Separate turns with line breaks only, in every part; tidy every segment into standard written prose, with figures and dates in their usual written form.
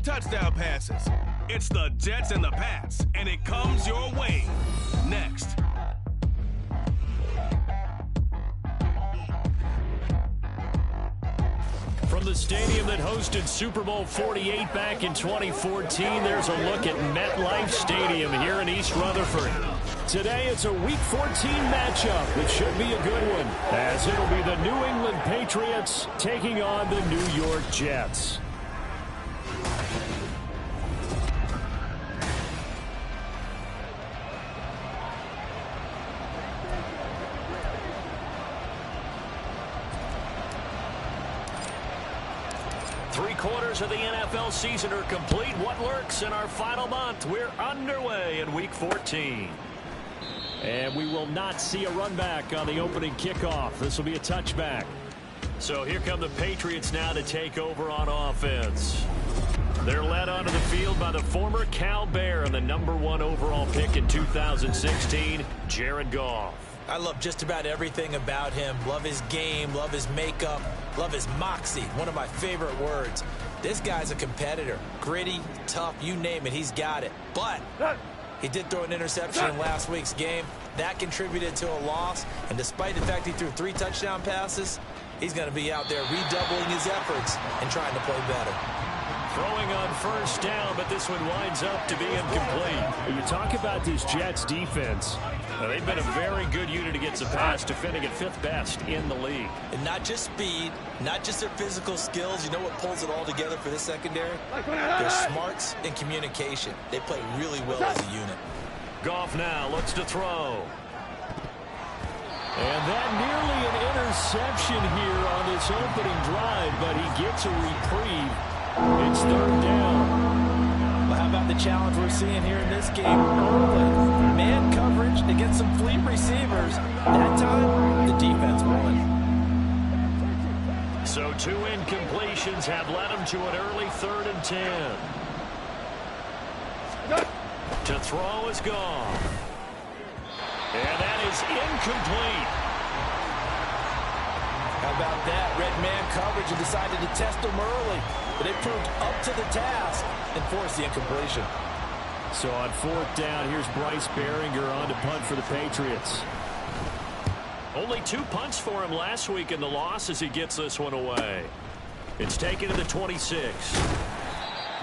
touchdown passes. It's the Jets and the Pats, and it comes your way. Next.
From the stadium that hosted Super Bowl 48 back in 2014, there's a look at MetLife Stadium here in East Rutherford. Today, it's a Week 14 matchup. It should be a good one, as it'll be the New England Patriots taking on the New York Jets. Three-quarters of the NFL season are complete. What lurks in our final month? We're underway in Week 14. And we will not see a run back on the opening kickoff. This will be a touchback. So here come the Patriots now to take over on offense. They're led onto the field by the former Cal Bear and the #1 overall pick in 2016, Jared Goff.
I love just about everything about him. Love his game, love his makeup, love his moxie. One of my favorite words. This guy's a competitor. Gritty, tough, you name it, he's got it. But he did throw an interception in last week's game. That contributed to a loss. And despite the fact he threw 3 touchdown passes, he's going to be out there redoubling his efforts and trying to play better.
Throwing on first down, but this one winds up to be incomplete. When you talk about this Jets defense, they've been a very good unit against the pass, defending at 5th best in the league.
And not just speed, not just their physical skills. You know what pulls it all together for this secondary? Their smarts and communication. They play really well as a unit.
Goff now looks to throw. And that nearly an interception here on this opening drive, but he gets a reprieve. It's 3rd down.
Well, how about the challenge we're seeing here in this game early? Man coverage against some fleet receivers. That time, the defense won.
So 2 incompletions have led him to an early 3rd and 10. To throw is gone. And that is incomplete.
How about that? Red man coverage and decided to test him early. But they proved up to the task and forced the incompletion.
So on 4th down, here's Bryce Baringer on to punt for the Patriots. Only 2 punts for him last week in the loss as he gets this one away. It's taken to the 26.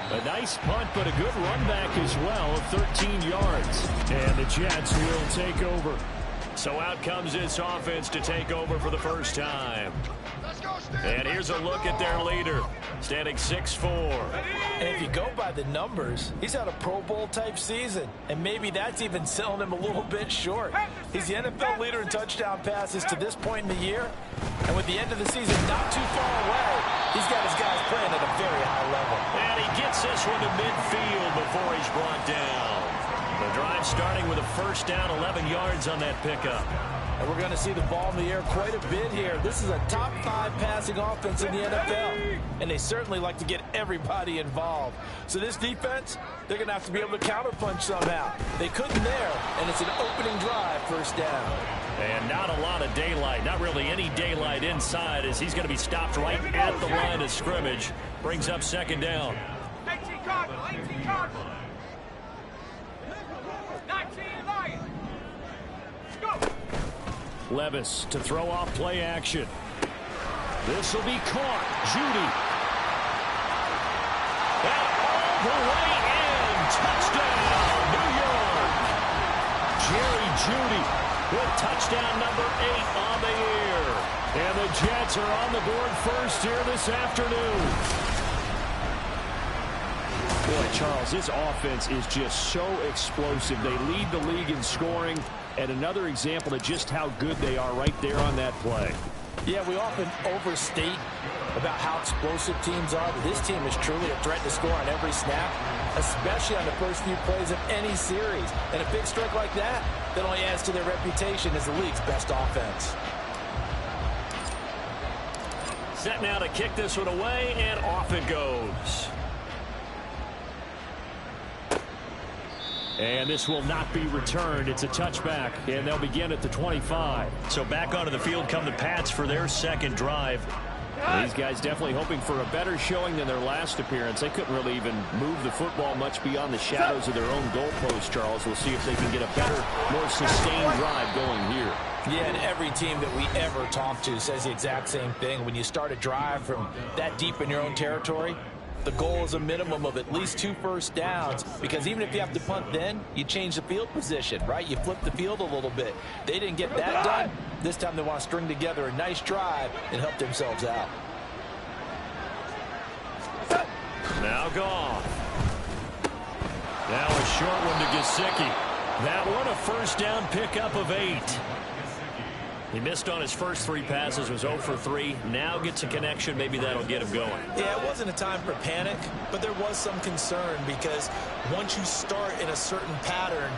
A nice punt, but a good run back as well of 13 yards. And the Jets will take over. So out comes this offense to take over for the first time. And here's a look at their leader, standing 6'4".
And if you go by the numbers, he's had a Pro Bowl type season. And maybe that's even selling him a little bit short. He's the NFL leader in touchdown passes to this point in the year. And with the end of the season not too far away, he's got his guys playing at a very high level.
And he gets this one to midfield before he's brought down. The drive starting with a first down, 11 yards on that pickup.
And we're going to see the ball in the air quite a bit here. This is a top 5 passing offense in the NFL. And they certainly like to get everybody involved. So this defense, they're going to have to be able to counterpunch somehow. They couldn't there, and it's an opening drive, first down.
And not a lot of daylight, not really any daylight inside, as he's going to be stopped right at the line of scrimmage. Brings up 2nd down.
18 Cardinal, 18 Cardinal. 19 Lions. Go.
Levis to throw off play action. This will be caught. Judy. And all the way in. Touchdown, New York. Jerry Judy with touchdown number 8 on the year. And the Jets are on the board first here this afternoon. Boy, Charles, this offense is just so explosive. They lead the league in scoring, and another example of just how good they are right there on that play.
Yeah, we often overstate about how explosive teams are, but this team is truly a threat to score on every snap, especially on the first few plays of any series. And a big strike like that only adds to their reputation as the league's best offense.
Set now to kick this one away, and off it goes. And this will not be returned. It's a touchback, and they'll begin at the 25. So back onto the field come the Pats for their second drive. These guys definitely hoping for a better showing than their last appearance. They couldn't really even move the football much beyond the shadows of their own goalpost, Charles. We'll see if they can get a better, more sustained drive going here.
Yeah, and every team that we ever talk to says the exact same thing. When you start a drive from that deep in your own territory, the goal is a minimum of at least 2 first downs, because even if you have to punt then, you change the field position, right? You flip the field a little bit. They didn't get that done. This time they want to string together a nice drive and help themselves out.
Now gone. Now a short one to Gesicki. That one a first down pickup of 8. He missed on his first 3 passes, was 0 for 3. Now gets a connection. Maybe that'll get him going.
Yeah, it wasn't a time for panic, but there was some concern, because once you start in a certain pattern,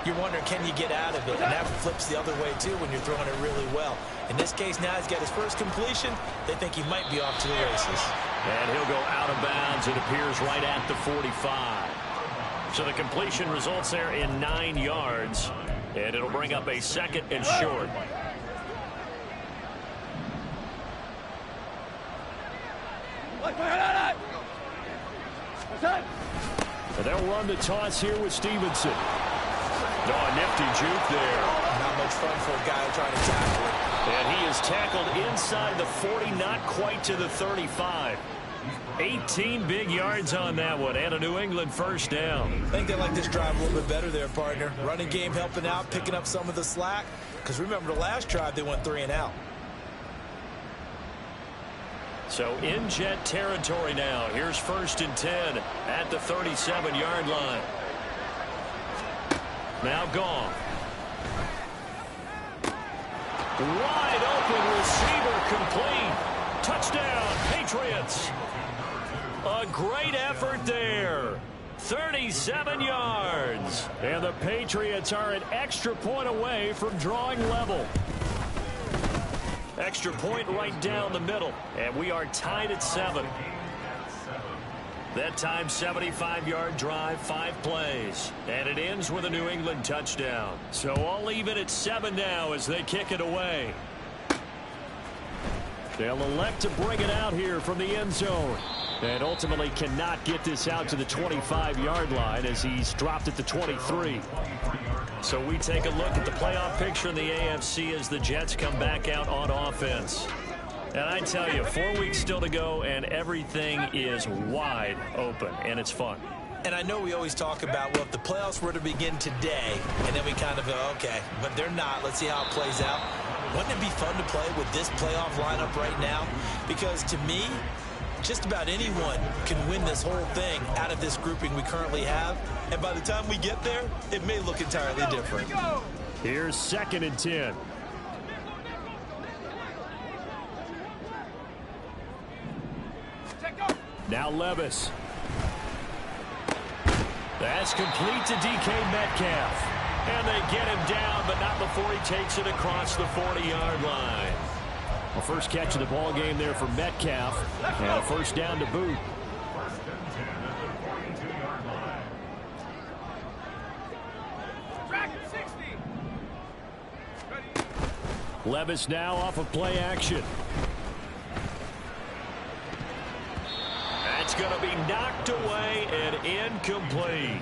you're wondering, can you get out of it? And that flips the other way, too, when you're throwing it really well. In this case, now he's got his first completion. They think he might be off to the races.
And he'll go out of bounds. It appears right at the 45. So the completion results there in 9 yards. And it'll bring up a 2nd and short. And they'll run the toss here with Stevenson. Oh, a nifty juke there.
Not much fun for a guy trying to tackle it.
And he is tackled inside the 40, not quite to the 35. 18 big yards on that one, and a New England first down.
I think they like this drive a little bit better there, partner. Running game helping out, picking up some of the slack. Because remember, the last drive, they went 3 and out.
So in Jet territory now. Here's 1st and 10 at the 37-yard line. Now gone. Wide open receiver, complete. Touchdown, Patriots. A great effort there. 37 yards. And the Patriots are an extra point away from drawing level. Extra point right down the middle. And we are tied at 7. That time, 75-yard drive, 5 plays. And it ends with a New England touchdown. So all even at 7 now as they kick it away. They'll elect to bring it out here from the end zone. And ultimately cannot get this out to the 25-yard line as he's dropped at the 23. So we take a look at the playoff picture in the AFC as the Jets come back out on offense. And I tell you, 4 weeks still to go, and everything is wide open, and it's fun.
And I know we always talk about, well, if the playoffs were to begin today, and then we kind of go, okay, but they're not. Let's see how it plays out. Wouldn't it be fun to play with this playoff lineup right now? Because to me, just about anyone can win this whole thing out of this grouping we currently have. And by the time we get there, it may look entirely different.
Here's 2nd and 10. Now Levis. That's complete to DK Metcalf. And they get him down, but not before he takes it across the 40-yard line. A first catch of the ball game there for Metcalf. And a first down to boot. Levis now off of play action. That's going to be knocked away and incomplete.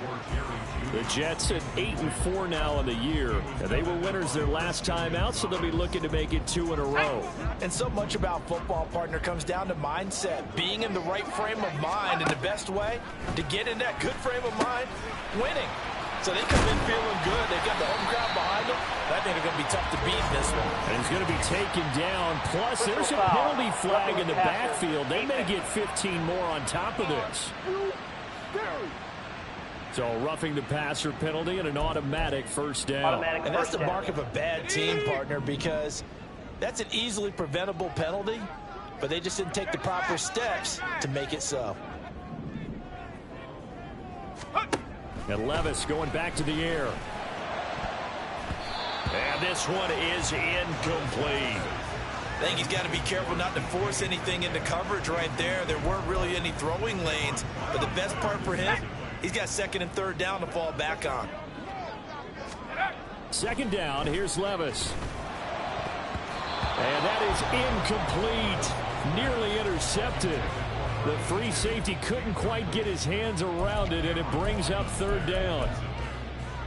The Jets at 8-4 now in the year. And they were winners their last time out, so they'll be looking to make it 2 in a row.
And so much about football, partner, comes down to mindset. Being in the right frame of mind, and the best way to get in that good frame of mind, winning. So they come in feeling good. They've got the home crowd behind them. I think they're going to be tough to beat this one.
And he's going to be taken down. Plus, there's a penalty flag in the backfield. They may get 15 more on top of this. So roughing the passer penalty and an automatic first down.
And that's the mark of a bad team, partner, because that's an easily preventable penalty, but they just didn't take the proper steps to make it so.
And Levis going back to the air. And this one is incomplete.
I think he's got to be careful not to force anything into coverage right there. There weren't really any throwing lanes, but the best part for him, he's got 2nd and 3rd down to fall back on.
2nd down, here's Levis. And that is incomplete. Nearly intercepted. The free safety couldn't quite get his hands around it, and it brings up third down.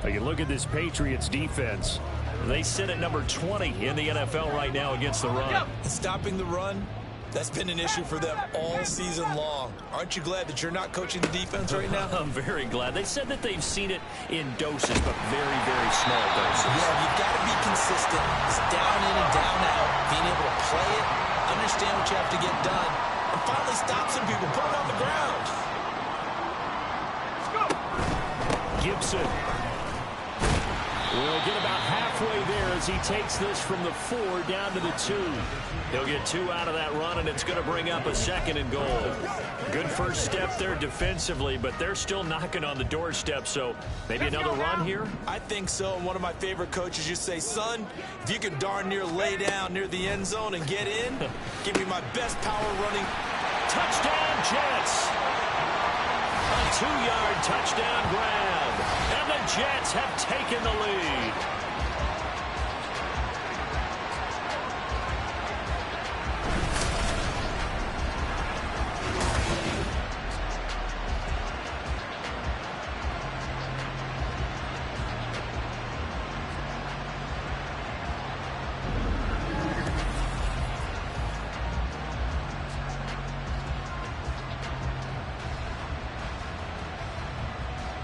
You look at this Patriots defense. They sit at number 20 in the NFL right now against the run.
Stopping the run, that's been an issue for them all season long. Aren't you glad that you're not coaching the defense right now?
I'm very glad. They said that they've seen it in doses, but very, very small doses.
Yeah, you've got to be consistent. It's down in and down out. Being able to play it, understand what you have to get done, and finally stop some people, put them on the ground.
Let's go.
Gibson will get about halfway there as he takes this from the 4 down to the 2. He'll get 2 out of that run, and it's going to bring up a 2nd and goal. Good first step there defensively, but they're still knocking on the doorstep, so maybe another run here?
I think so, and one of my favorite coaches used to say, son, if you can darn near lay down near the end zone and get in, give me my best power running.
Touchdown, Jets! A 2-yard touchdown grab, and the Jets have taken the lead.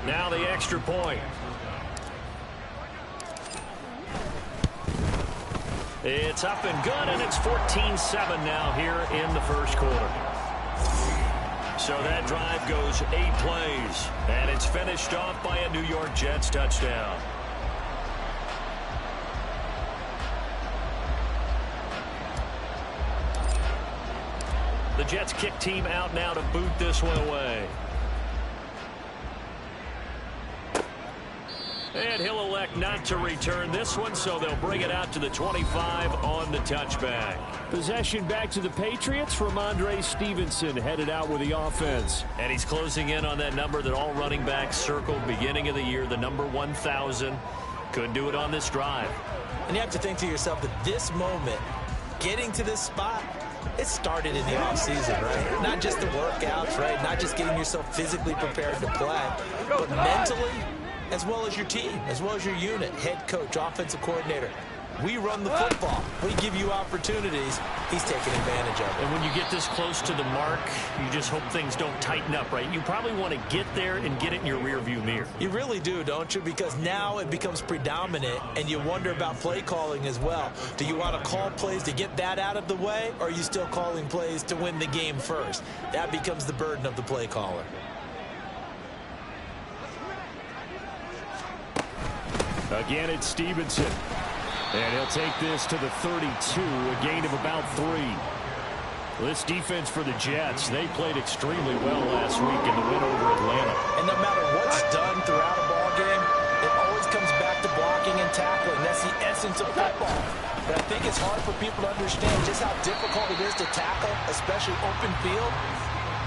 Now the extra point. It's up and good, and it's 14-7 now here in the first quarter. So that drive goes 8 plays, and it's finished off by a New York Jets touchdown. The Jets kick team out now to boot this one away. And he'll elect not to return this one, so they'll bring it out to the 25 on the touchback. Possession back to the Patriots. Ramondre Stevenson headed out with the offense. And he's closing in on that number that all running backs circled beginning of the year, the number 1,000. Couldn't do it on this drive.
And you have to think to yourself that this moment, getting to this spot, it started in the offseason, right? Not just the workouts, right? Not just getting yourself physically prepared to play, but mentally, as well as your team, as well as your unit, head coach, offensive coordinator. We run the football. We give you opportunities. He's taking advantage of it.
And when you get this close to the mark, you just hope things don't tighten up, right? You probably want to get there and get it in your rearview mirror.
You really do, don't you? Because now it becomes predominant, and you wonder about play calling as well. Do you want to call plays to get that out of the way, or are you still calling plays to win the game first? That becomes the burden of the play caller.
Again, it's Stevenson. And he'll take this to the 32, a gain of about 3. This defense for the Jets, they played extremely well last week in the win over Atlanta.
And no matter what's done throughout a ball game, it always comes back to blocking and tackling. That's the essence of football. But I think it's hard for people to understand just how difficult it is to tackle, especially open field.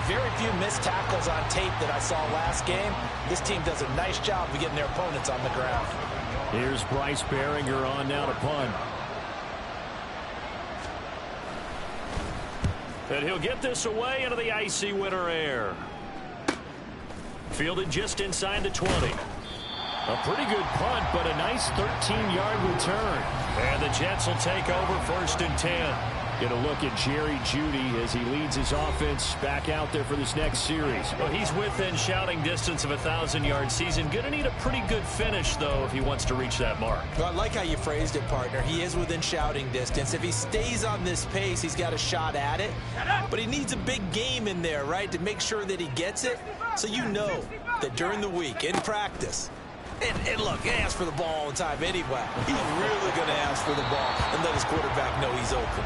Very few missed tackles on tape that I saw last game. This team does a nice job of getting their opponents on the ground.
Here's Bryce Baringer on now to punt. And he'll get this away into the icy winter air. Fielded just inside the 20. A pretty good punt, but a nice 13-yard return. And the Jets will take over 1st and 10. Get a look at Jerry Jeudy as he leads his offense back out there for this next series. Well, he's within shouting distance of a 1,000-yard season. Going to need a pretty good finish, though, if he wants to reach that mark.
Well, I like how you phrased it, partner. He is within shouting distance. If he stays on this pace, he's got a shot at it. But he needs a big game in there, right, to make sure that he gets it. So you know that during the week, in practice, and look, he asks for the ball all the time anyway. He's really going to ask for the ball and let his quarterback know he's open.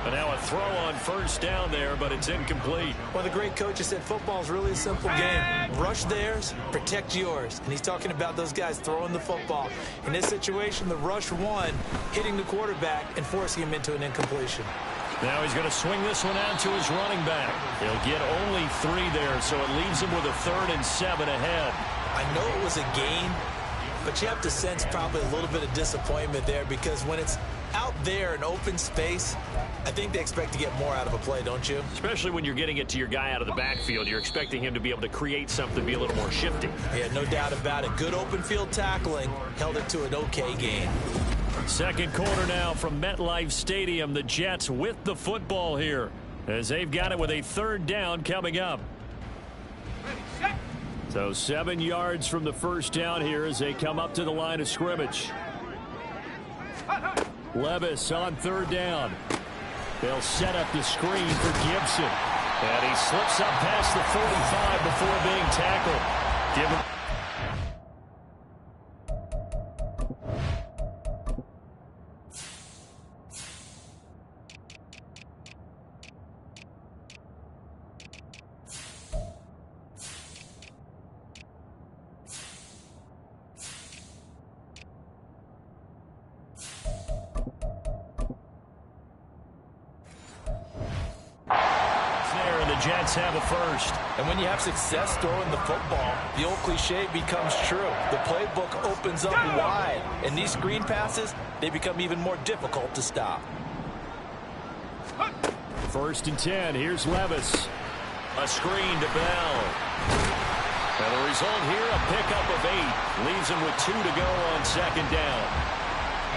And now a throw on 1st down there, but it's incomplete.
One of the great coaches said football is really a simple game. Rush theirs, protect yours. And he's talking about those guys throwing the football. In this situation, the rush one, hitting the quarterback and forcing him into an incompletion.
Now he's going to swing this one out to his running back. He'll get only 3 there, so it leaves him with a 3rd and 7 ahead.
I know it was a gain, but you have to sense probably a little bit of disappointment there, because when it's out there in open space, I think they expect to get more out of a play, don't you?
Especially when you're getting it to your guy out of the backfield. You're expecting him to be able to create something, be a little more shifty.
Yeah, no doubt about it. Good open field tackling held it to an okay gain.
Second quarter now from MetLife Stadium. The Jets with the football here as they've got it with a third down coming up. So 7 yards from the first down here as they come up to the line of scrimmage. Levis on third down. They'll set up the screen for Gibson. And he slips up past the 45 before being tackled. Give him. Jets have a first.
And when you have success throwing the football, the old cliche becomes true. The playbook opens up wide, and these screen passes, they become even more difficult to stop.
First and 10. Here's Levis. A screen to Bell. And the result here, a pickup of 8. Leaves him with 2 to go on second down.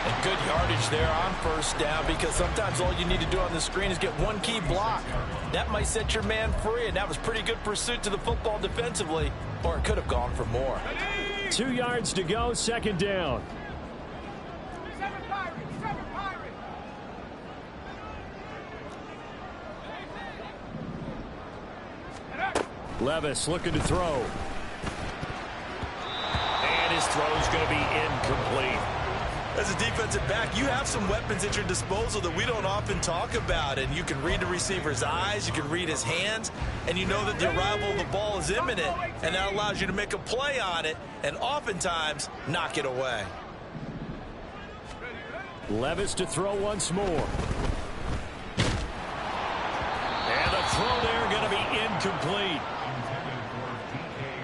And good yardage there on first down, because sometimes all you need to do on the screen is get one key block. That might set your man free, and that was pretty good pursuit to the football defensively, or it could have gone for more.
2 yards to go, second down. Levis looking to throw. And his throw's going to be incomplete.
As a defensive back, you have some weapons at your disposal that we don't often talk about. And you can read the receiver's eyes, you can read his hands, and you know that the arrival of the ball is imminent. And that allows you to make a play on it and oftentimes knock it away.
Levis to throw once more. And the throw there going to be incomplete.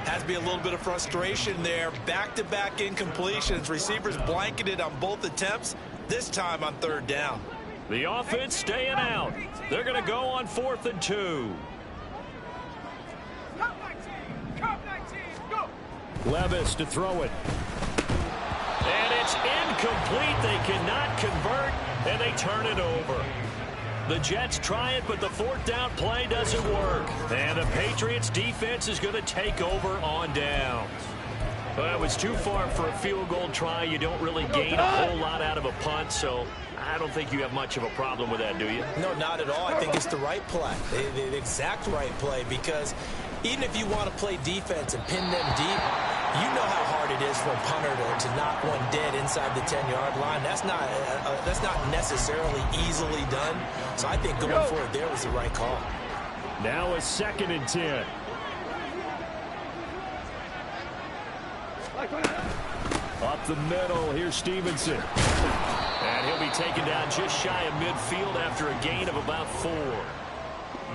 Has to be a little bit of frustration there. Back-to-back incompletions. Receivers blanketed on both attempts, this time on third down.
The offense staying out. They're going to go on 4th and 2. Levis to throw it. And it's incomplete. They cannot convert, and they turn it over. The Jets try it, but the 4th down play doesn't work. And the Patriots defense is going to take over on downs. Well, it was too far for a field goal try. You don't really gain a whole lot out of a punt, so I don't think you have much of a problem with that, do you?
No, not at all. I think it's the right play, the exact right play, because even if you want to play defense and pin them deep, you know how hard it is for a punter to knock one dead inside the 10-yard line. That's not necessarily easily done. So I think going for it there was the right call.
Now a 2nd and 10. Up the middle, here's Stevenson. And he'll be taken down just shy of midfield after a gain of about 4.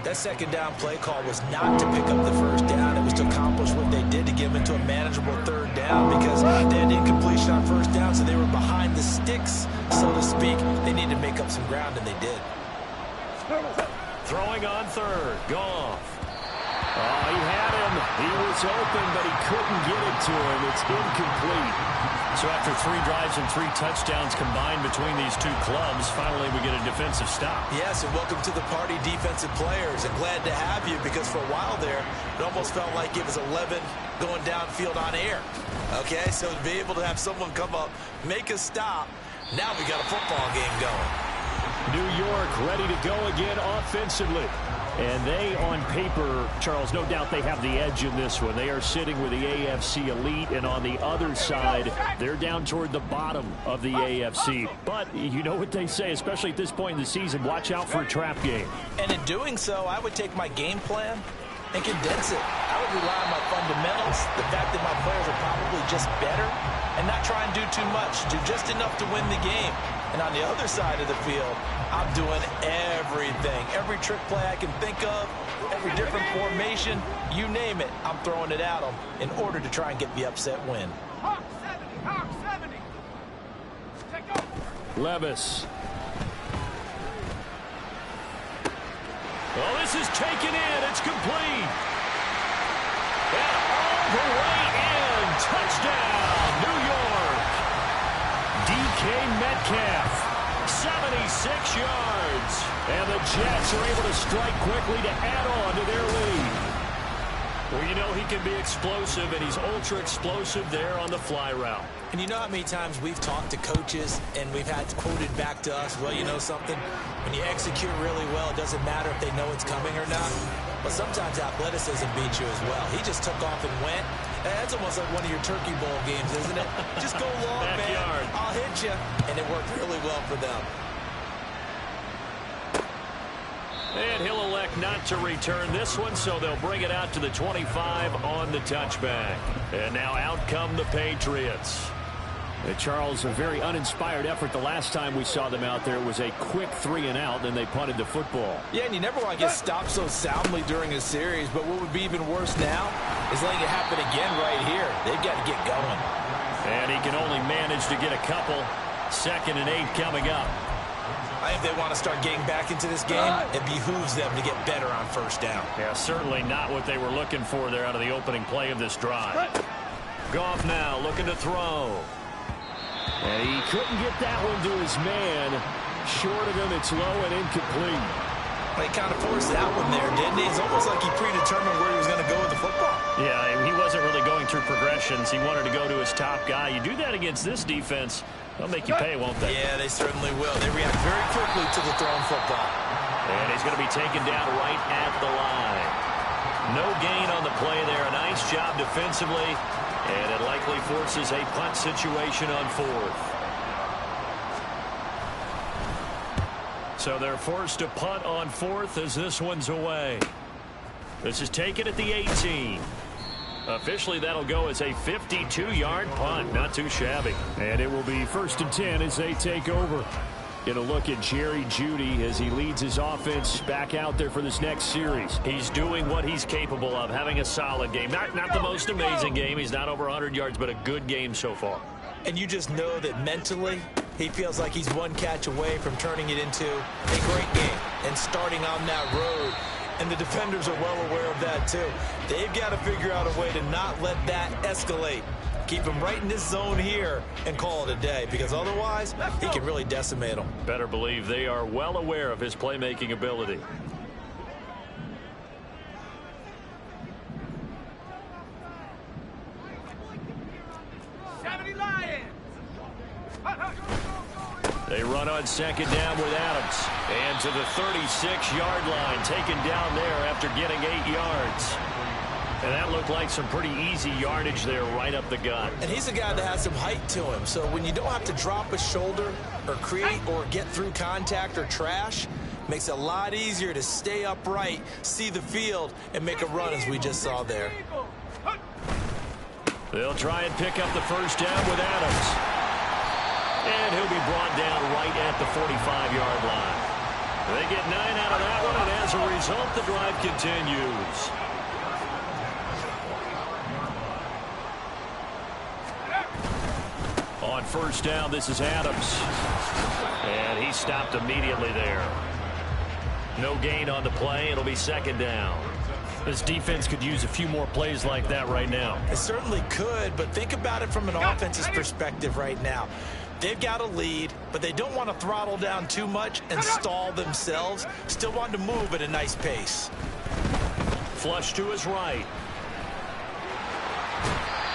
That second down play call was not to pick up the first down. It was to accomplish what they did to get them into a manageable third down, because they had incompletion on first down, so they were behind the sticks, so to speak. They needed to make up some ground, and they did.
Throwing on third. Goff. Oh, he had him. He was open, but he couldn't get it to him. It's incomplete. So after 3 drives and 3 touchdowns combined between these two clubs, finally we get a defensive stop.
Yes, and welcome to the party, defensive players. And glad to have you, because for a while there, it almost felt like it was 11 going downfield on air. Okay, so to be able to have someone come up, make a stop, now we got a football game going.
New York ready to go again offensively. And they, on paper, Charles, no doubt they have the edge in this one. They are sitting with the AFC elite, and on the other side, they're down toward the bottom of the AFC. But you know what they say, especially at this point in the season, watch out for a trap game.
And in doing so, I would take my game plan and condense it. I would rely on my fundamentals, the fact that my players are probably just better, and not try and do too much, do just enough to win the game. And on the other side of the field, I'm doing everything. Every trick play I can think of, every different formation, you name it, I'm throwing it at them in order to try and get the upset win.
Cox 70. Take over.
Levis. Oh, this is taken in. It's complete. And all the way in. Touchdown, New York. DK Metcalf, 76 yards. And the Jets are able to strike quickly to add on to their lead. Well, you know he can be explosive, and he's ultra-explosive there on the fly route.
And you know how many times we've talked to coaches and we've had quoted back to us, well, you know something? When you execute really well, it doesn't matter if they know it's coming or not. But sometimes athleticism beats you as well. He just took off and went. That's almost like one of your Turkey Bowl games, isn't it? Just go long, man. I'll hit you. And it worked really well for them.
And he'll elect not to return this one, so they'll bring it out to the 25 on the touchback. And now out come the Patriots. Charles, a very uninspired effort the last time we saw them out there. It was a quick 3-and-out, then they punted the football.
Yeah, and you never want to get stopped so soundly during a series, but what would be even worse now is letting it happen again right here. They've got to get going.
And he can only manage to get a couple. 2nd and 8 coming up.
I think they want to start getting back into this game. It behooves them to get better on first down.
Yeah, certainly not what they were looking for there out of the opening play of this drive. Goff now looking to throw. And he couldn't get that one to his man. Short of him, it's low and incomplete.
He kind of forced that one there, didn't he? It's almost like he predetermined where he was going to go with the football.
Yeah, he wasn't really going through progressions. He wanted to go to his top guy. You do that against this defense, they'll make you pay, won't they?
Yeah, they certainly will. They react very quickly to the thrown football.
And he's going to be taken down right at the line. No gain on the play there. A nice job defensively. And it likely forces a punt situation on 4th. So they're forced to punt on 4th as this one's away. This is taken at the 18. Officially, that'll go as a 52-yard punt. Not too shabby. And it will be 1st and 10 as they take over. Get a look at Jerry Jeudy as he leads his offense back out there for this next series. He's doing what he's capable of, having a solid game. Not the most amazing game. He's not over 100 yards, but a good game so far.
And you just know that mentally, he feels like he's one catch away from turning it into a great game and starting on that road. And the defenders are well aware of that, too. They've got to figure out a way to not let that escalate. Keep him right in this zone here and call it a day, because otherwise he can really decimate them.
Better believe they are well aware of his playmaking ability. They run on 2nd down with Adams. And to the 36-yard line, taken down there after getting 8 yards. And that looked like some pretty easy yardage there right up the gut.
And he's a guy that has some height to him. So when you don't have to drop a shoulder or create or get through contact or trash, makes it a lot easier to stay upright, see the field, and make a run as we just saw there.
They'll try and pick up the 1st down with Adams. And he'll be brought down right at the 45-yard line. They get 9 out of that one, and as a result, the drive continues. On 1st down, this is Adams. And he stopped immediately there. No gain on the play. It'll be 2nd down. This defense could use a few more plays like that right now.
It certainly could, but think about it from an offense's perspective right now. They've got a lead, but they don't want to throttle down too much and stall themselves. Still want to move at a nice pace.
Flush to his right.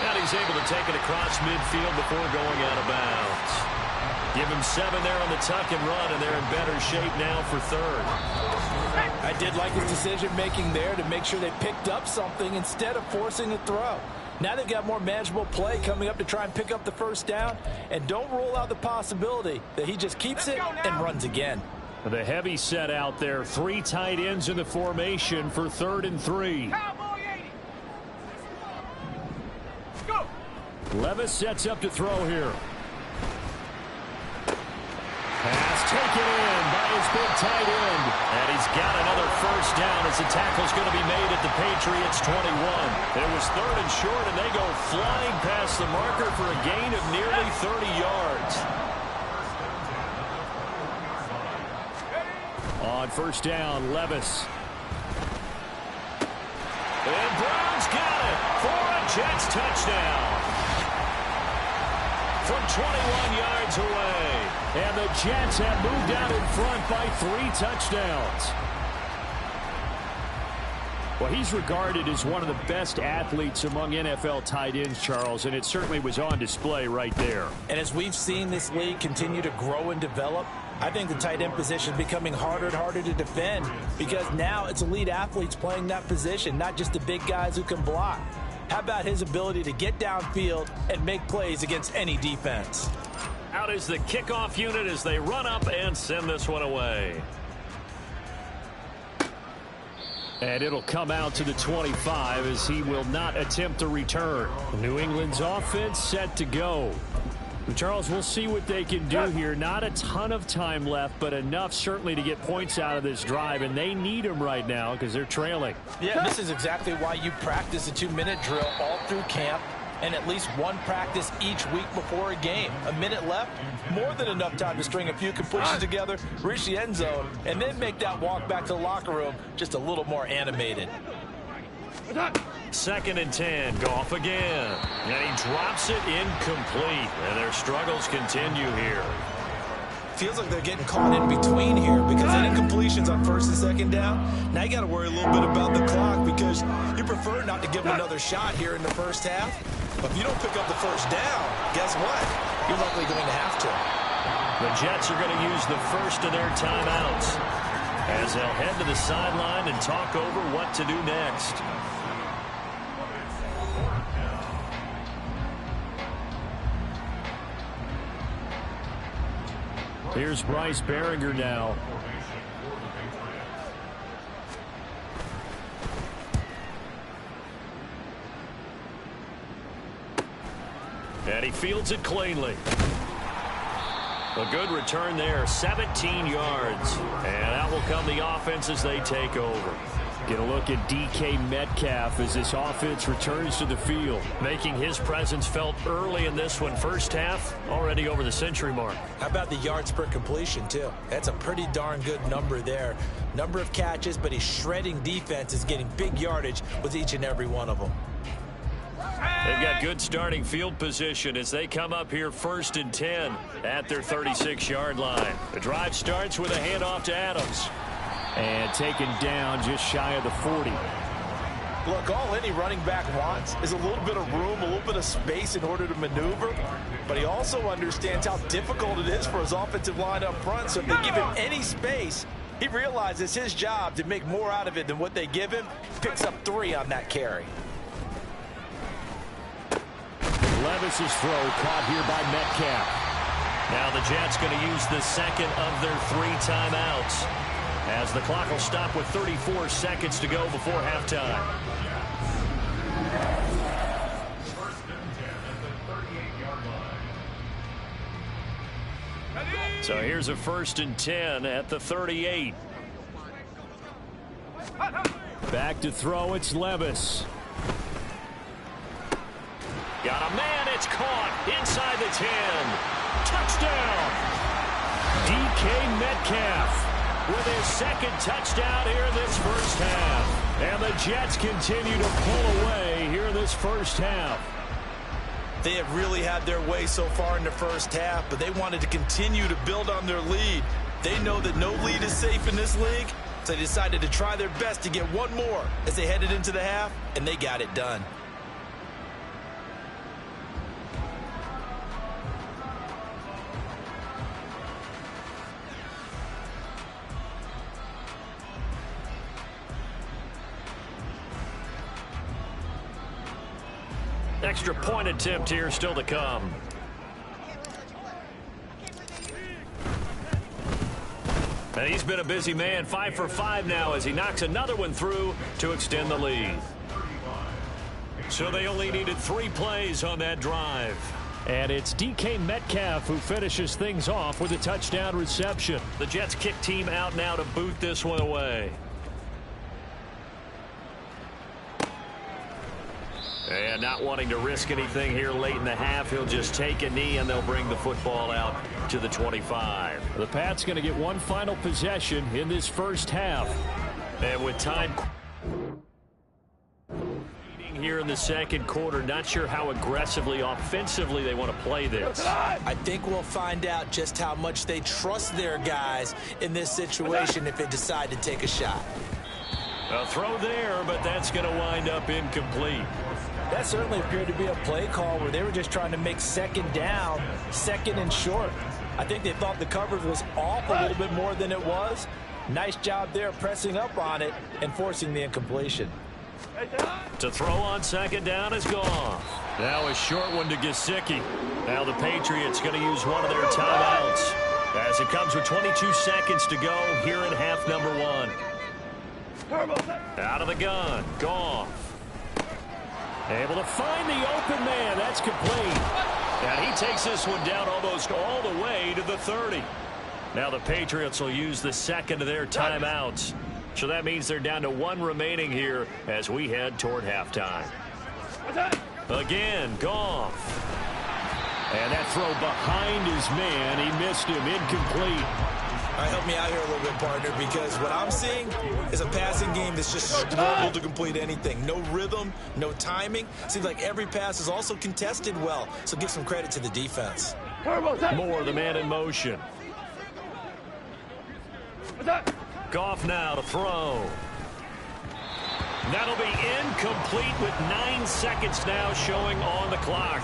And he's able to take it across midfield before going out of bounds. Give him 7 there on the tuck and run, and they're in better shape now for 3rd.
I did like his decision-making there to make sure they picked up something instead of forcing a throw. Now they've got more manageable play coming up to try and pick up the 1st down, and don't rule out the possibility that he just keeps it and runs again.
The heavy set out there. 3 tight ends in the formation for 3rd and 3. Levis sets up to throw here. Pass taken in by his big tight end. And he's got another 1st down as the tackle's going to be made at the Patriots 21. It was 3rd and short, and they go flying past the marker for a gain of nearly 30 yards. On first down, Levis. And Brown's got it for a Jets touchdown. From 21 yards away. And the Jets have moved out in front by 3 touchdowns. Well, he's regarded as one of the best athletes among NFL tight ends, Charles, and it certainly was on display right there.
And as we've seen this league continue to grow and develop, I think the tight end position is becoming harder and harder to defend because now it's elite athletes playing that position, not just the big guys who can block. How about his ability to get downfield and make plays against any defense?
Out is the kickoff unit as they run up and send this one away. And it'll come out to the 25 as he will not attempt a return. New England's offense set to go. Charles, we'll see what they can do here. Not a ton of time left, but enough certainly to get points out of this drive, and they need them right now because they're trailing.
Yeah, this is exactly why you practice a 2-minute drill all through camp and at least one practice each week before a game. A minute left, more than enough time to string a few completions together, reach the end zone, and then make that walk back to the locker room just a little more animated.
2nd and 10, Goff again. And he drops it incomplete. And their struggles continue here.
Feels like they're getting caught in between here because of incompletions on 1st and 2nd down. Now you got to worry a little bit about the clock because you prefer not to give them another shot here in the first half. But if you don't pick up the first down, guess what? You're likely going to have to.
The Jets are going to use the first of their timeouts as they'll head to the sideline and talk over what to do next. Here's Bryce Baringer now. And he fields it cleanly. A good return there, 17 yards. And that will come the offense as they take over. Get a look at DK Metcalf as this offense returns to the field, making his presence felt early in this one. First half, already over the century mark.
How about the yards per completion, too? That's a pretty darn good number there. Number of catches, but he's shredding defense, is getting big yardage with each and every one of them.
They've got good starting field position as they come up here 1st and 10 at their 36-yard line. The drive starts with a handoff to Adams. And taken down just shy of the 40.
Look, all any running back wants is a little bit of room, a little bit of space in order to maneuver. But he also understands how difficult it is for his offensive line up front. So if they give him any space, he realizes his job to make more out of it than what they give him. Picks up 3 on that carry.
Levis's throw caught here by Metcalf. Now the Jets going to use the second of their 3 timeouts, as the clock will stop with 34 seconds to go before halftime. So here's a 1st and 10 at the 38. Back to throw, it's Levis. Got a man, it's caught inside the 10. Touchdown! DK Metcalf with his 2nd touchdown here in this first half. And the Jets continue to pull away here in this first half.
They have really had their way so far in the first half, but they wanted to continue to build on their lead. They know that no lead is safe in this league, so they decided to try their best to get one more as they headed into the half, and they got it done.
Extra point attempt here still to come. And he's been a busy man, 5 for 5 now as he knocks another one through to extend the lead. So they only needed 3 plays on that drive. And it's DK Metcalf who finishes things off with a touchdown reception. The Jets kick team out now to boot this one away. And not wanting to risk anything here late in the half, he'll just take a knee, and they'll bring the football out to the 25.
The Pats going to get one final possession in this first half.
And with time here in the second quarter, not sure how aggressively, offensively they want to play this.
I think we'll find out just how much they trust their guys in this situation if they decide to take a shot.
A throw there, but that's going to wind up incomplete.
That certainly appeared to be a play call where they were just trying to make second down, second and short. I think they thought the coverage was off a little bit more than it was. Nice job there pressing up on it and forcing the incompletion.
To throw on second down is gone. Now a short one to Gesicki. Now the Patriots going to use one of their timeouts as it comes with 22 seconds to go here in half number one. Out of the gun, Goff. Able to find the open man. That's complete. And he takes this one down almost all the way to the 30. Now the Patriots will use the second of their timeouts. So that means they're down to one remaining here as we head toward halftime. Again, Goff. And that throw behind his man. He missed him. Incomplete.
All right, help me out here a little bit, partner, because what I'm seeing is a passing game that's just struggled to complete anything. No rhythm, no timing. Seems like every pass is also contested well, so give some credit to the defense.
More the man in motion. Goff now to throw. That'll be incomplete with 9 seconds now showing on the clock.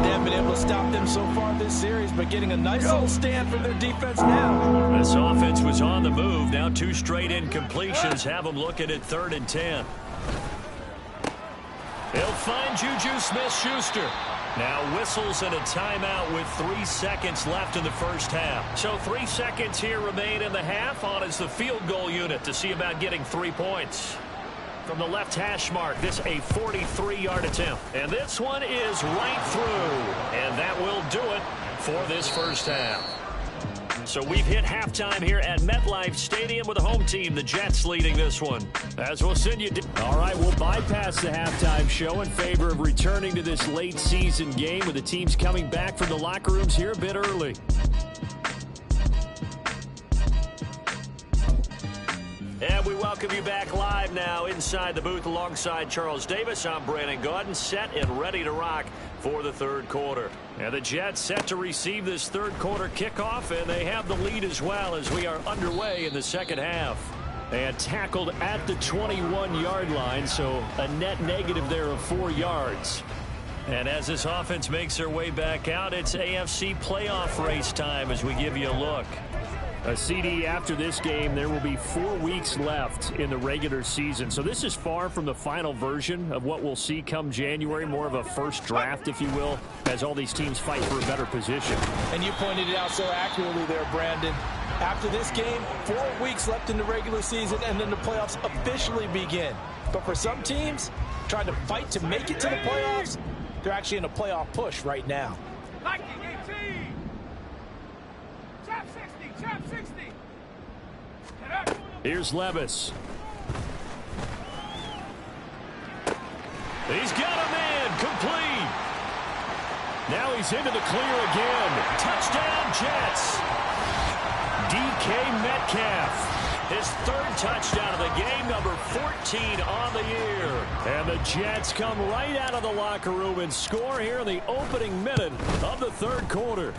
They haven't been able to stop them so far this series, but getting a nice little stand from their defense now.
This offense was on the move. Now 2 straight incompletions have them looking at 3rd and 10. They'll find Juju Smith-Schuster. Now whistles and a timeout with 3 seconds left in the first half. So 3 seconds here remain in the half on as the field goal unit to see about getting 3 points. From the left hash mark, this a 43-yard attempt. And this one is right through. And that will do it for this first half. So we've hit halftime here at MetLife Stadium with the home team, the Jets, leading this one. As we'll send you.
All right, we'll bypass the halftime show in favor of returning to this late season game with the teams coming back from the locker rooms here a bit early.
And we welcome you back live now inside the booth alongside Charles Davis. I'm Brandon Gaudin, set and ready to rock for the third quarter. And the Jets set to receive this third quarter kickoff, and they have the lead as well as we are underway in the second half. And tackled at the 21-yard line, so a net negative there of 4 yards. And as this offense makes their way back out, it's AFC playoff race time as we give you a look.
A CD after this game, there will be 4 weeks left in the regular season. So this is far from the final version of what we'll see come January, more of a first draft, if you will, as all these teams fight for a better position.
And you pointed it out so accurately there, Brandon. After this game, 4 weeks left in the regular season, and then the playoffs officially begin. But for some teams, trying to fight to make it to the playoffs, they're actually in a playoff push right now.
Here's Levis.
He's got a man complete.
Now he's into the clear again.
Touchdown, Jets.
DK Metcalf.
His 3rd touchdown of the game, number 14 on the year.
And the Jets come right out of the locker room and score here in the opening minute of the third quarter.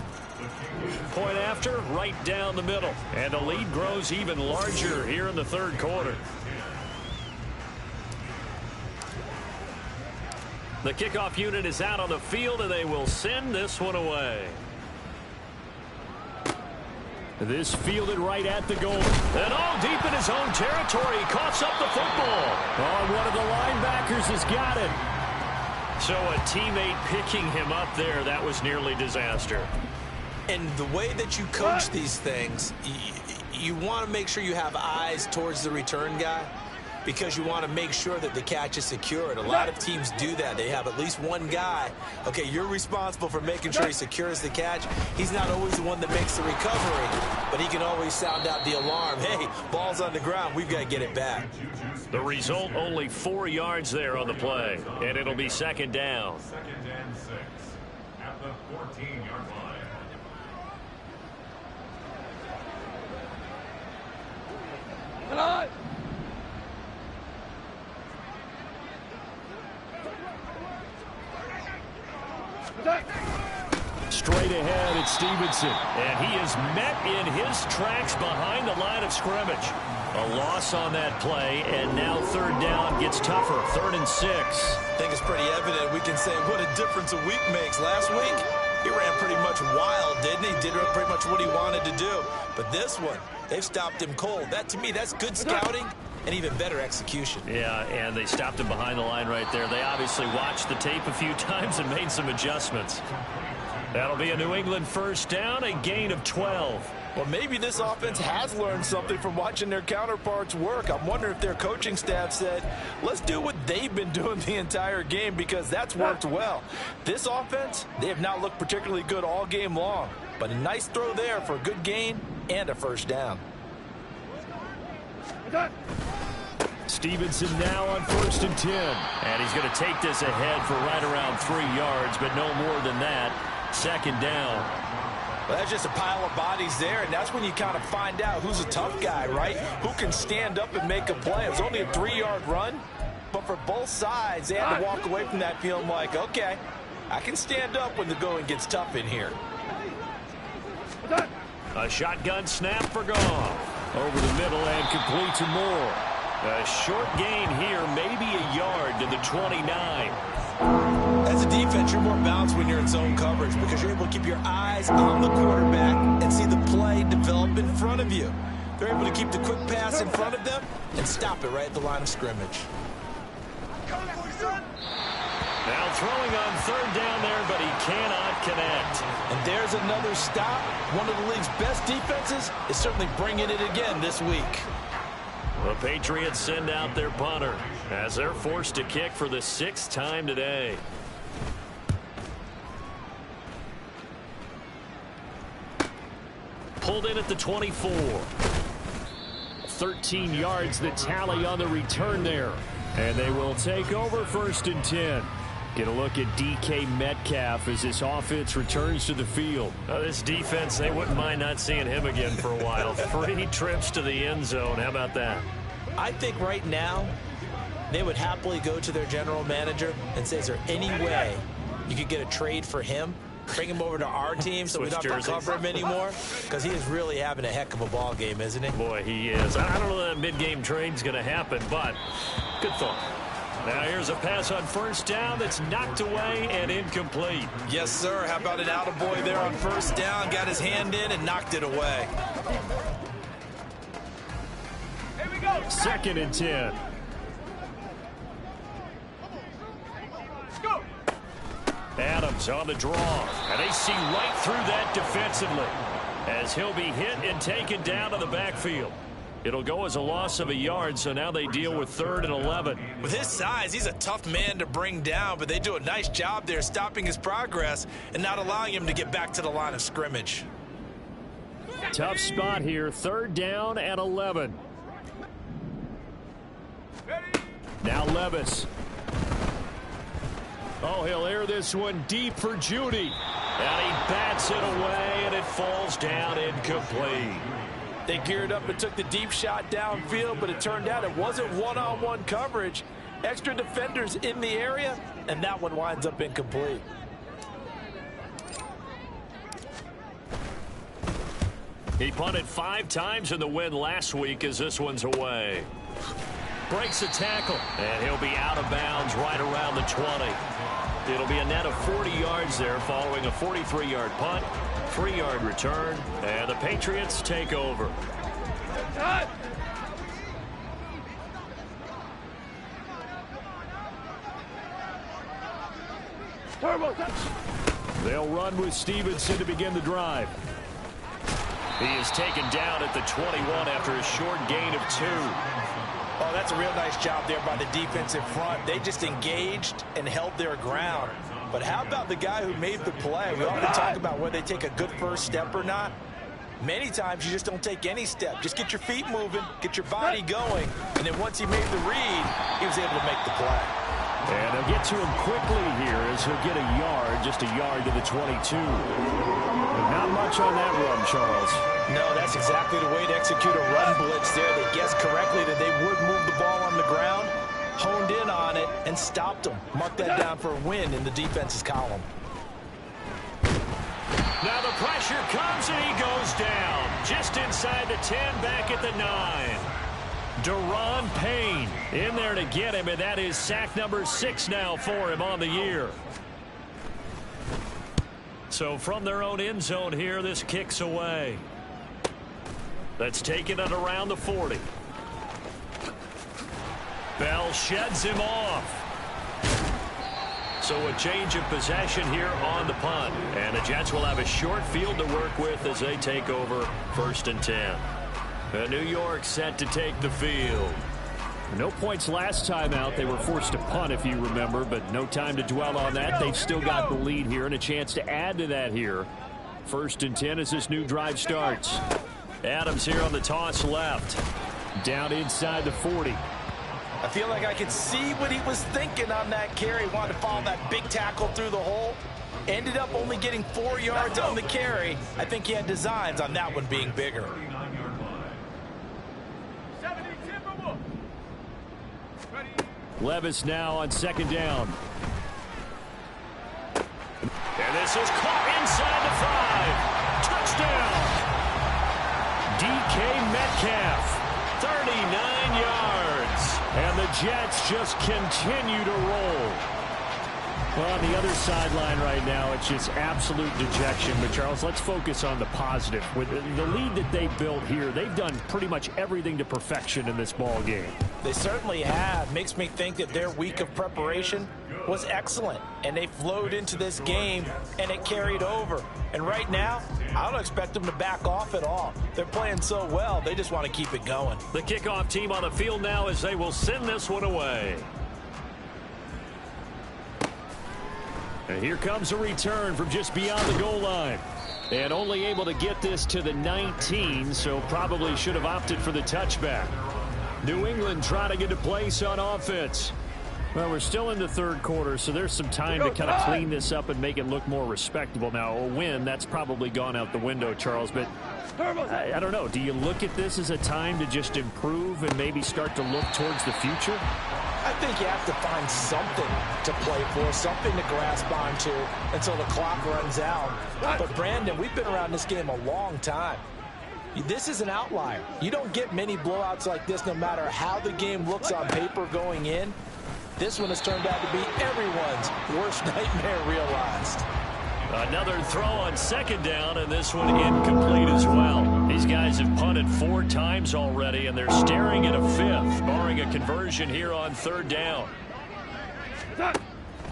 Point after, right down the middle. And the lead grows even larger here in the third quarter. The kickoff unit is out on the field, and they will send this one away.
This fielded right at the goal.
And all deep in his own territory. He coughs up the football.
Oh, one of the linebackers has got it.
So a teammate picking him up there, that was nearly disaster.
And the way that you coach these things, you want to make sure you have eyes towards the return guy. because you want to make sure that the catch is secured. A lot of teams do that. They have at least one guy. Okay, you're responsible for making sure he secures the catch. He's not always the one that makes the recovery, but he can always sound out the alarm. Hey, ball's on the ground. We've got to get it back.
The result, only 4 yards there on the play, and it'll be second down.
Second and 6 at the 14-yard line.
Straight ahead, it's Stevenson.
And he is met in his tracks behind the line of scrimmage. A loss on that play, and now third down gets tougher. 3rd and 6.
I think it's pretty evident. We can say what a difference a week makes. Last week, he ran pretty much wild, didn't he? Did pretty much what he wanted to do. But this one, they've stopped him cold. That, to me, that's good scouting and even better execution.
Yeah, and they stopped him behind the line right there. They obviously watched the tape a few times and made some adjustments. That'll be a New England first down, a gain of 12.
Well, maybe this offense has learned something from watching their counterparts work. I'm wondering if their coaching staff said, let's do what they've been doing the entire game, because that's worked well. This offense, they have not looked particularly good all game long, but a nice throw there for a good gain and a first down.
Stevenson now on 1st and 10.
And he's going to take this ahead for right around 3 yards, but no more than that. Second down.
Well, that's just a pile of bodies there, and that's when you kind of find out who's a tough guy, right? Who can stand up and make a play. It was only a 3-yard run, but for both sides, they had to walk away from that feeling like, okay, I can stand up when the going gets tough in here.
A shotgun snap for Goff.
Over the middle and complete to Moore.
A short gain here, maybe a yard to the 29.
As a defense, you're more balanced when you're in zone coverage because you're able to keep your eyes on the quarterback and see the play develop in front of you. They're able to keep the quick pass in front of them and stop it right at the line of scrimmage.
Now throwing on third down there, but he cannot connect.
And there's another stop. One of the league's best defenses is certainly bringing it again this week.
The Patriots send out their punter as they're forced to kick for the 6th time today. Pulled in at the 24.
13 yards the tally on the return there. And they will take over 1st and 10. Get a look at DK Metcalf as this offense returns to the field.
This defense, they wouldn't mind not seeing him again for a while. 3 trips to the end zone. How about that?
I think right now they would happily go to their general manager and say, is there any way you could get a trade for him? Bring him over to our team so we don't have to cover him anymore? Because he is really having a heck of a ball game, isn't he?
Boy, he is. I don't know that mid-game trade's going to happen, but good thought. Now here's a pass on first down that's knocked away and incomplete.
Yes, sir. How about an attaboy there on first down? Got his hand in and knocked it away.
Here we go.
2nd and 10.
Let's go.
Adams on the draw, and they see right through that defensively as he'll be hit and taken down to the backfield. It'll go as a loss of a yard, so now they deal with 3rd and 11.
With his size, he's a tough man to bring down, but they do a nice job there stopping his progress and not allowing him to get back to the line of scrimmage.
Tough spot here. 3rd down and 11. Now Levis. Oh, he'll air this one deep for Judy.
And he bats it away, and it falls down incomplete.
They geared up and took the deep shot downfield, but it turned out it wasn't one-on-one coverage. Extra defenders in the area, and that one winds up incomplete.
He punted 5 times in the win last week as this one's away. Breaks a tackle, and he'll be out of bounds right around the 20. It'll be a net of 40 yards there following a 43-yard punt. 3-yard return, and the Patriots take over.
They'll run with Stevenson to begin the drive.
He is taken down at the 21 after a short gain of 2.
Oh, That's a real nice job there by the defensive front. They just engaged and held their ground. But how about the guy who made the play? We often talk about whether they take a good first step or not. Many times you just don't take any step. Just get your feet moving, get your body going, and then once he made the read, he was able to make the play.
And they'll get to him quickly here as he'll get a yard, just a yard to the 22. Not much on that run, Charles.
No, that's exactly the way to execute a run blitz there. They guessed correctly that they would move the ball on the ground, honed in on it, and stopped them. Mark that down for a win in the defense's column.
Now the pressure comes and he goes down. Just inside the 10, back at the 9. Daron Payne in there to get him, and that is sack number 6 now for him on the year. So from their own end zone here, this kicks away. That's taken it around the 40. Bell sheds him off. So a change of possession here on the punt. And the Jets will have a short field to work with as they take over 1st and 10. New York set to take the field.
No points last time out. They were forced to punt, if you remember, but no time to dwell on that. They've still got the lead here and a chance to add to that here. 1st and 10 as this new drive starts. Adams here on the toss left. Down inside the 40.
I feel like I could see what he was thinking on that carry. Wanted to follow that big tackle through the hole. Ended up only getting 4 yards on the carry. I think he had designs on that one being bigger.
Levis now on 2nd down.
And this is caught inside the 5. Touchdown. DK Metcalf. 39 yards. And the Jets just continue to roll.
Well, on the other sideline right now, it's just absolute dejection. But, Charles, let's focus on the positive. With the lead that they built here, they've done pretty much everything to perfection in this ball game.
They certainly have. Makes me think that their week of preparation was excellent. And they flowed into this game, and it carried over. And right now, I don't expect them to back off at all. They're playing so well, they just want to keep it going.
The kickoff team on the field now as they will send this one away. And here comes a return from just beyond the goal line. And only able to get this to the 19, so probably should have opted for the touchback. New England trying to get a place on offense. Well, we're still in the 3rd quarter, so there's some time to kind of clean this up and make it look more respectable. Now, a win, that's probably gone out the window, Charles, but I don't know. Do you look at this as a time to just improve and maybe start to look towards the future?
I think you have to find something to play for, something to grasp onto until the clock runs out. But, Brandon, we've been around this game a long time. This is an outlier. You don't get many blowouts like this no matter how the game looks on paper going in. This one has turned out to be everyone's worst nightmare realized.
Another throw on 2nd down, and this one incomplete as well. These guys have punted 4 times already, and they're staring at a 5th, barring a conversion here on 3rd down.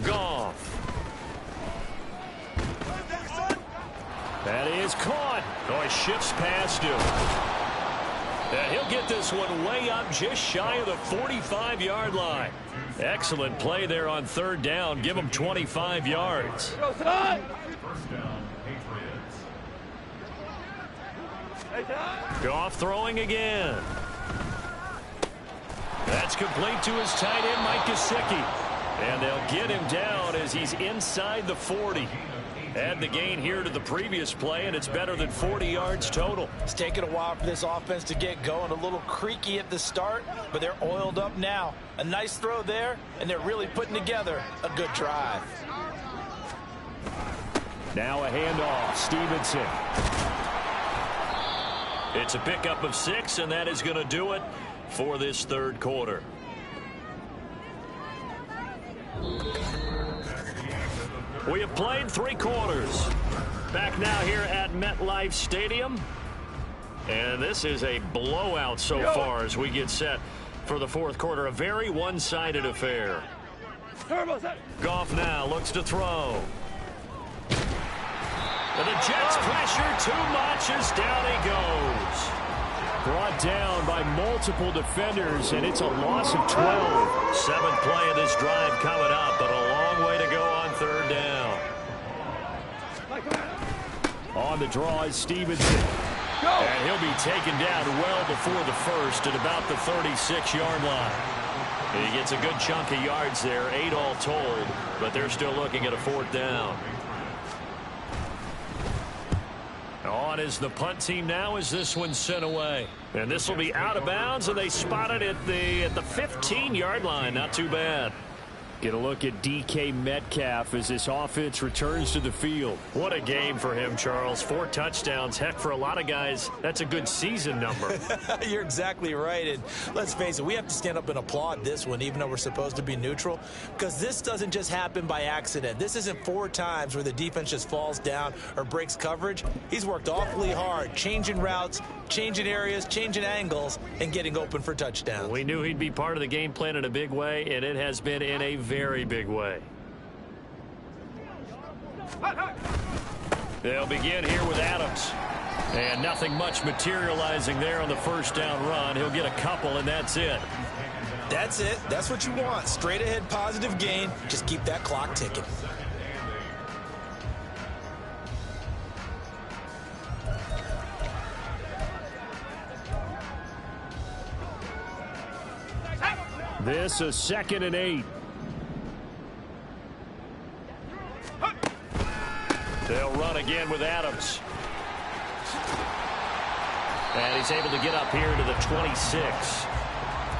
Goff. That is caught. Oh, he shifts past him. And he'll get this one way up just shy of the 45-yard line. Excellent play there on 3rd down. Give him 25 yards. Goff throwing again. That's complete to his tight end, Mike Gesicki. And they'll get him down as he's inside the 40. Add the gain here to the previous play, and it's better than 40 yards total.
It's taken a while for this offense to get going. A little creaky at the start, but they're oiled up now. A nice throw there, and they're really putting together a good drive.
Now a handoff. Stevenson.
It's a pickup of 6, and that is going to do it for this 3rd quarter. We have played 3 quarters. Back now here at MetLife Stadium. And this is a blowout so far as we get set for the 4th quarter. A very one-sided affair. Goff now looks to throw. And the Jets pressure too much as down he goes.
Brought down by multiple defenders, and it's a loss of 12.
Seventh play of this drive coming up, but a long way to go on third down.
On the draw is Stevenson. And he'll be taken down well before the first at about the 36-yard line. He gets a good chunk of yards there, 8 all told, but they're still looking at a fourth down. On is the punt team now as this one's sent away. And this will be out of bounds, and they spot it at the 15-yard line. Not too bad. Get a look at DK Metcalf as this offense returns to the field.
What a game for him, Charles. 4 touchdowns. Heck, for a lot of guys, that's a good season number.
You're exactly right. And let's face it, we have to stand up and applaud this one, even though we're supposed to be neutral, because this doesn't just happen by accident. This isn't 4 times where the defense just falls down or breaks coverage. He's worked awfully hard, changing routes, changing areas, changing angles, and getting open for touchdowns.
We knew he'd be part of the game plan in a big way, and it has been in a very big way. They'll begin here with Adams. And nothing much materializing there on the first down run. He'll get a couple, and that's it.
That's it. That's what you want. Straight ahead positive gain. Just keep that clock ticking.
This a 2nd and 8.
They'll run again with Adams. And he's able to get up here to the 26.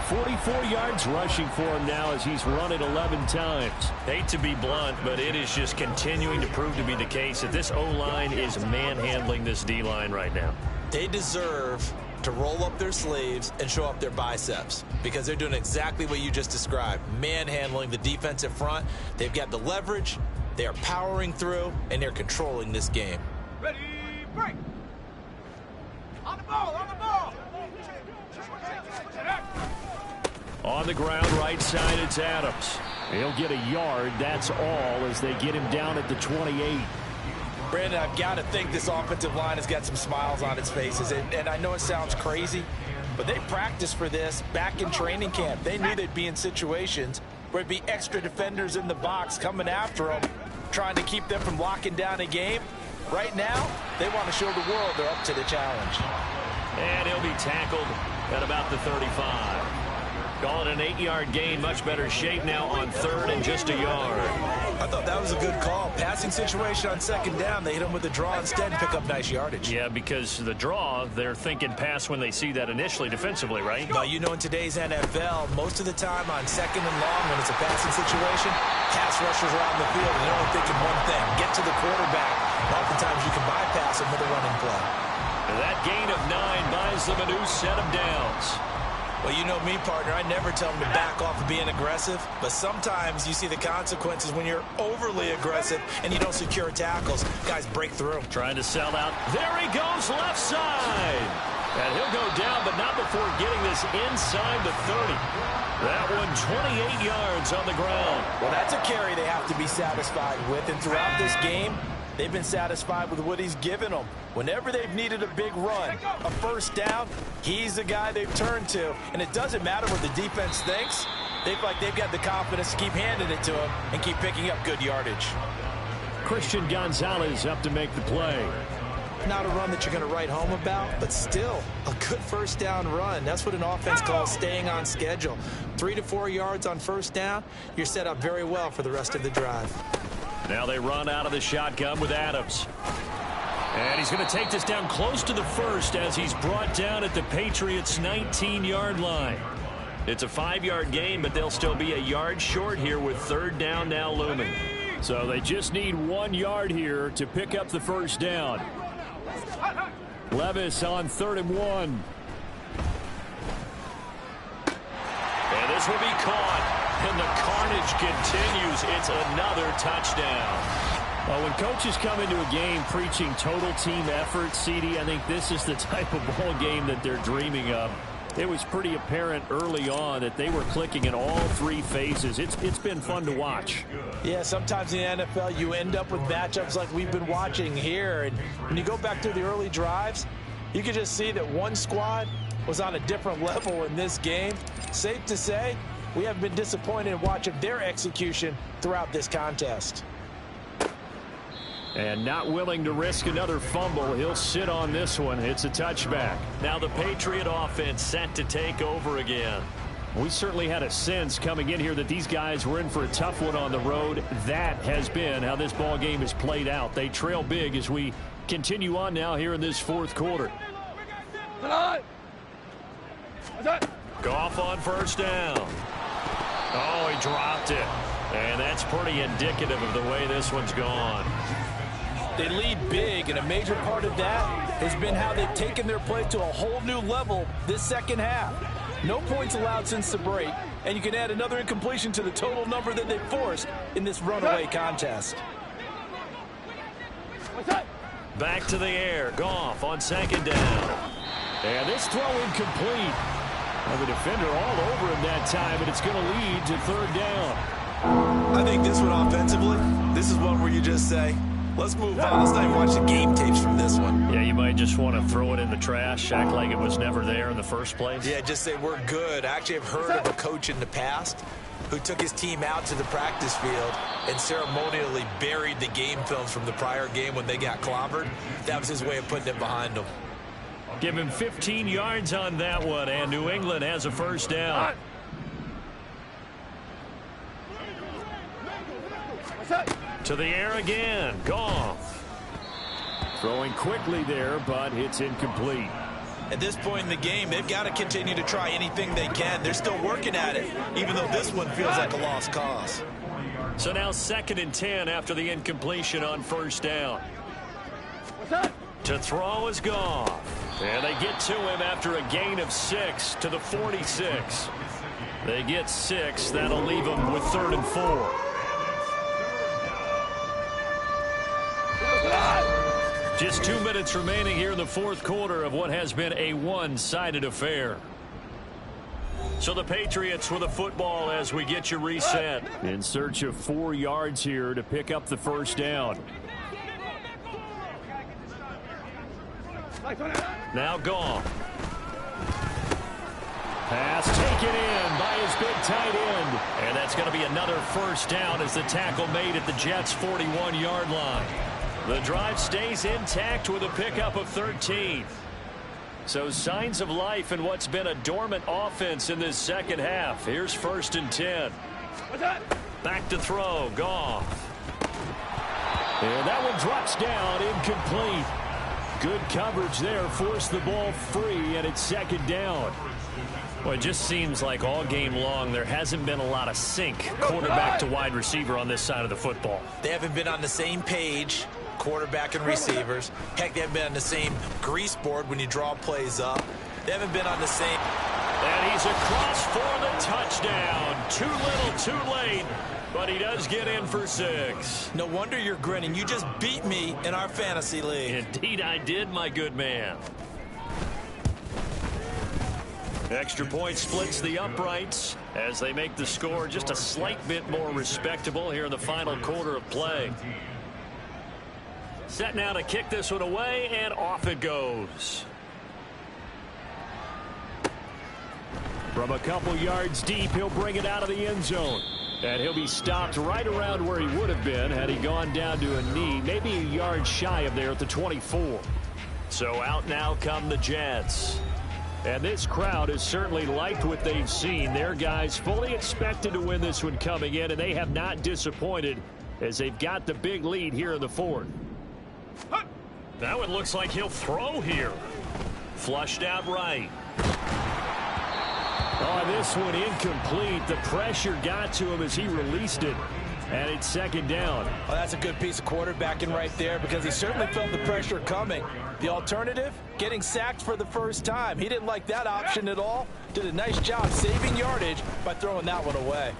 44 yards rushing for him now as he's run it 11 times.
Hate to be blunt, but it is just continuing to prove to be the case that this O-line is manhandling this D-line right now.
They deserve to roll up their sleeves and show up their biceps, because they're doing exactly what you just described, manhandling the defensive front. They've got the leverage, they are powering through, and they're controlling this game.
Ready, break. On the ball, on the ball.
On the ground, right side, it's Adams. He'll get a yard, that's all, as they get him down at the 28.
Brandon, I've got to think this offensive line has got some smiles on its faces. And I know it sounds crazy, but they practiced for this back in training camp. They knew they'd be in situations where there'd be extra defenders in the box coming after them, trying to keep them from locking down a game. Right now, they want to show the world they're up to the challenge.
And he'll be tackled at about the 35. Call it an 8-yard gain. Much better shape now on third and just a yard.
I thought that was a good call. Passing situation on second down. They hit him with a draw instead and pick up nice yardage.
Yeah, because the draw, they're thinking pass when they see that initially defensively, right?
But you know, in today's NFL, most of the time on second and long, when it's a passing situation, pass rushers are out in the field and they're only thinking one thing: get to the quarterback. Oftentimes you can bypass him with a running play.
And that gain of 9 buys them a new set of downs.
Well, you know me, partner. I never tell them to back off of being aggressive, but sometimes you see the consequences when you're overly aggressive and you don't secure tackles. Guys break through.
Trying to sell out. There he goes, left side. And he'll go down, but not before getting this inside the 30. That one 28 yards on the ground.
Well, that's a carry they have to be satisfied with, and throughout this game, they've been satisfied with what he's given them. Whenever they've needed a big run, a first down, he's the guy they've turned to. And it doesn't matter what the defense thinks. They feel like they've got the confidence to keep handing it to him and keep picking up good yardage.
Christian Gonzalez up to make the play.
Not a run that you're going to write home about, but still a good first down run. That's what an offense calls staying on schedule. 3 to 4 yards on first down, you're set up very well for the rest of the drive.
Now they run out of the shotgun with Adams. And he's going to take this down close to the first as he's brought down at the Patriots' 19-yard line. It's a 5-yard gain, but they'll still be a yard short here with third down now looming.
So they just need 1 yard here to pick up the first down. Levis on 3rd and 1.
And this will be caught. And the carnage continues. It's another touchdown.
Well, when coaches come into a game preaching total team effort, CD, I think this is the type of ball game that they're dreaming of. It was pretty apparent early on that they were clicking in all 3 phases. It's been fun to watch.
Yeah, sometimes in the NFL you end up with matchups like we've been watching here. And when you go back to the early drives, you can just see that one squad
was on a different level in this game. Safe to say, we have been disappointed in watching their execution throughout this contest.
And not willing to risk another fumble. He'll sit on this one. It's a touchback.
Now the Patriot offense set to take over again.
We certainly had a sense coming in here that these guys were in for a tough one on the road. That has been how this ball game has played out. They trail big as we continue on now here in this fourth quarter.
Goff on first down. Oh, he dropped it. And that's pretty indicative of the way this one's gone.
They lead big, and a major part of that has been how they've taken their play to a whole new level this second half. No points allowed since the break, and you can add another incompletion to the total number that they forced in this runaway contest.
Back to the air. Goff on second down.
And this throw incomplete. Well, the defender all over him that time, and it's going to lead to third down.
I think this one offensively, this is one where you just say, let's move on. Let's not even watch the game tapes from this one.
Yeah, you might just want to throw it in the trash, act like it was never there in the first place.
Yeah, just say we're good. I actually have heard of a coach in the past who took his team out to the practice field and ceremonially buried the game films from the prior game when they got clobbered. That was his way of putting it behind them.
Give him 15 yards on that one, and New England has a first down. To the air again. Goff.
Throwing quickly there, but it's incomplete.
At this point in the game, they've got to continue to try anything they can. They're still working at it, even though this one feels like a lost cause.
So now 2nd and 10 after the incompletion on first down. To throw is Goff. And they get to him after a gain of 6 to the 46. They get 6. That'll leave them with 3rd and 4. Just 2 minutes remaining here in the fourth quarter of what has been a one-sided affair. So the Patriots with a football as we get you reset.
In search of 4 yards here to pick up the first down.
Now Goff.
Pass taken in by his big tight end.
And that's going to be another first down as the tackle made at the Jets' 41-yard line. The drive stays intact with a pickup of 13. So signs of life in what's been a dormant offense in this second half. Here's 1st and 10. Back to throw. Goff.
And that one drops down, incomplete. Good coverage there, forced the ball free, and it's 2nd down.
Well, it just seems like all game long there hasn't been a lot of sync quarterback to wide receiver on this side of the football.
They haven't been on the same page, quarterback and receivers. Heck, they haven't been on the same grease board when you draw plays up. They haven't been on the same.
And he's across for the touchdown. Too little, too late. But he does get in for 6.
No wonder you're grinning. You just beat me in our fantasy league.
Indeed I did, my good man. Extra point splits the uprights as they make the score just a slight bit more respectable here in the final quarter of play. Set now to kick this one away, and off it goes.
From a couple yards deep, he'll bring it out of the end zone. And he'll be stopped right around where he would have been had he gone down to a knee, maybe a yard shy of there at the 24.
So out now come the Jets.
And this crowd has certainly liked what they've seen. Their guys fully expected to win this one coming in, and they have not disappointed as they've got the big lead here in the fourth.
That one looks like he'll throw here. Flushed out right.
Oh, this one incomplete. The pressure got to him as he released it. And it's 2nd down.
Well, that's a good piece of quarterbacking right there because he certainly felt the pressure coming. The alternative, getting sacked for the first time. He didn't like that option at all. Did a nice job saving yardage by throwing that one away.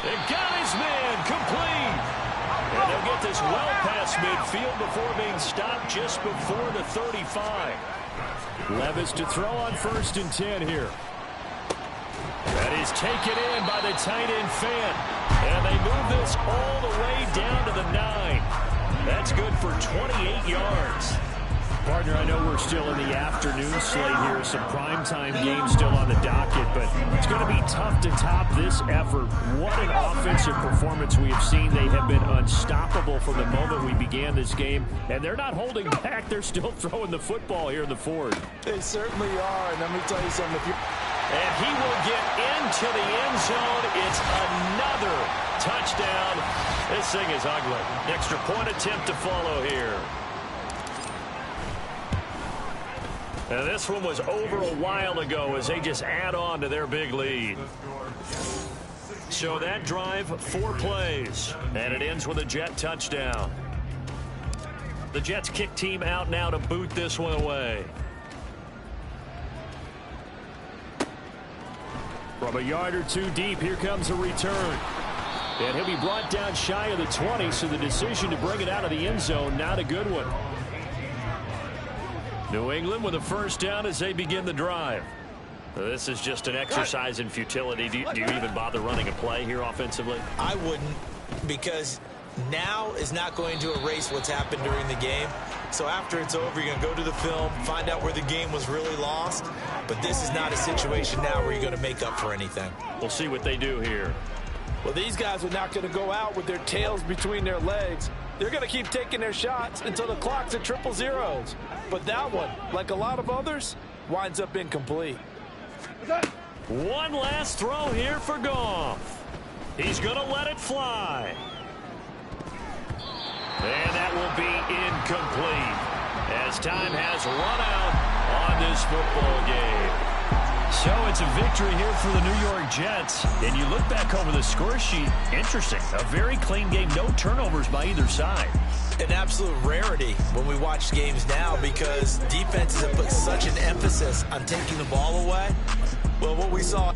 They got his man complete. And they'll get this well past midfield before being stopped just before the 35.
Levis to throw on 1st and 10 here.
That is taken in by the tight end Fant. And they move this all the way down to the 9. That's good for 28 yards.
Partner, I know we're still in the afternoon slate here. Some primetime games still on the docket, but it's going to be tough to top this effort. What an offensive performance we have seen. They have been unstoppable from the moment we began this game, and they're not holding back. They're still throwing the football here in the fourth.
They certainly are, and let me tell you something.
And he will get into the end zone. It's another touchdown. This thing is ugly. Extra point attempt to follow here. And this one was over a while ago as they just add on to their big lead. So that drive, 4 plays, and it ends with a Jet touchdown. The Jets kick team out now to boot this one away.
From a yard or two deep, here comes a return. And he'll be brought down shy of the 20, so the decision to bring it out of the end zone, not a good one. New England with a first down as they begin the drive. This is just an exercise in futility. Do you even bother running a play here offensively?
I wouldn't, because now is not going to erase what's happened during the game. So after it's over, you're going to go to the film, find out where the game was really lost. But this is not a situation now where you're going to make up for anything.
We'll see what they do here.
Well, these guys are not going to go out with their tails between their legs. They're going to keep taking their shots until the clock's at 000. But that one, like a lot of others, winds up incomplete.
One last throw here for Goff. He's going to let it fly. And that will be incomplete as time has run out on this football game. So it's a victory here for the New York Jets. And you look back over the score sheet, interesting. A very clean game, no turnovers by either side.
An absolute rarity when we watch games now because defenses have put such an emphasis on taking the ball away. Well, what we saw...